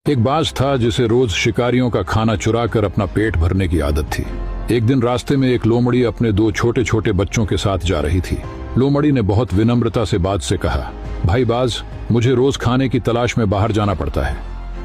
एक बाज था जिसे रोज शिकारियों का खाना चुरा कर अपना पेट भरने की आदत थी। एक दिन रास्ते में एक लोमड़ी अपने दो छोटे छोटे बच्चों के साथ जा रही थी। लोमड़ी ने बहुत विनम्रता से बाज से कहा, भाई बाज, मुझे रोज खाने की तलाश में बाहर जाना पड़ता है।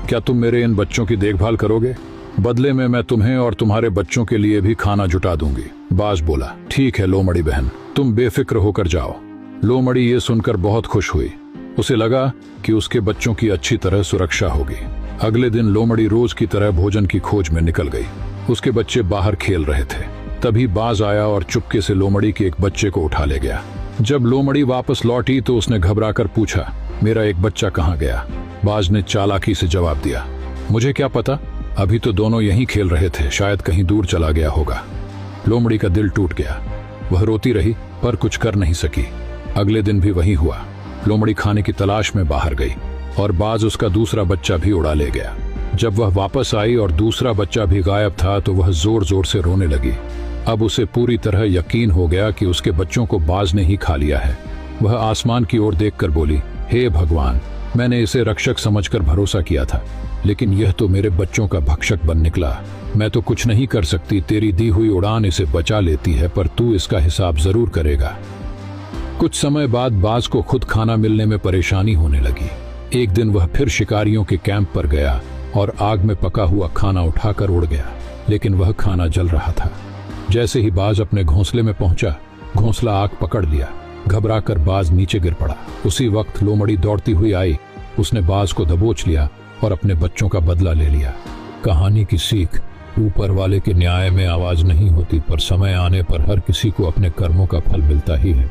क्या तुम मेरे इन बच्चों की देखभाल करोगे? बदले में मैं तुम्हें और तुम्हारे बच्चों के लिए भी खाना जुटा दूंगी। बाज बोला, ठीक है लोमड़ी बहन, तुम बेफिक्र होकर जाओ। लोमड़ी ये सुनकर बहुत खुश हुई। उसे लगा कि उसके बच्चों की अच्छी तरह सुरक्षा होगी। अगले दिन लोमड़ी रोज की तरह भोजन की खोज में निकल गई। उसके बच्चे बाहर खेल रहे थे। तभी बाज आया और चुपके से लोमड़ी के एक बच्चे को उठा ले गया। जब लोमड़ी वापस लौटी तो उसने घबराकर पूछा, मेरा एक बच्चा कहाँ गया? बाज ने चालाकी से जवाब दिया, मुझे क्या पता, अभी तो दोनों यहीं खेल रहे थे, शायद कहीं दूर चला गया होगा। लोमड़ी का दिल टूट गया। वह रोती रही पर कुछ कर नहीं सकी। अगले दिन भी वही हुआ। लोमड़ी खाने की तलाश में बाहर गई और बाज उसका दूसरा बच्चा भी उड़ा ले गया। जब वह वापस आई और दूसरा बच्चा भी गायब था तो वह जोर जोर से रोने लगी। अब उसे पूरी तरह यकीन हो गया कि उसके बच्चों को बाज ने ही खा लिया है। वह आसमान की ओर देखकर बोली, हे भगवान, मैंने इसे रक्षक समझकर भरोसा किया था, लेकिन यह तो मेरे बच्चों का भक्षक बन निकला। मैं तो कुछ नहीं कर सकती, तेरी दी हुई उड़ान इसे बचा लेती है, पर तू इसका हिसाब जरूर करेगा। कुछ समय बाद बाज को खुद खाना मिलने में परेशानी होने लगी। एक दिन वह फिर शिकारियों के कैंप पर गया और आग में पका हुआ खाना उठाकर उड़ गया, लेकिन वह खाना जल रहा था। जैसे ही बाज अपने घोंसले में पहुंचा, घोंसला आग पकड़ लिया। घबराकर बाज नीचे गिर पड़ा। उसी वक्त लोमड़ी दौड़ती हुई आई। उसने बाज को दबोच लिया और अपने बच्चों का बदला ले लिया। कहानी की सीख, ऊपर वाले के न्याय में आवाज नहीं होती, पर समय आने पर हर किसी को अपने कर्मों का फल मिलता ही है।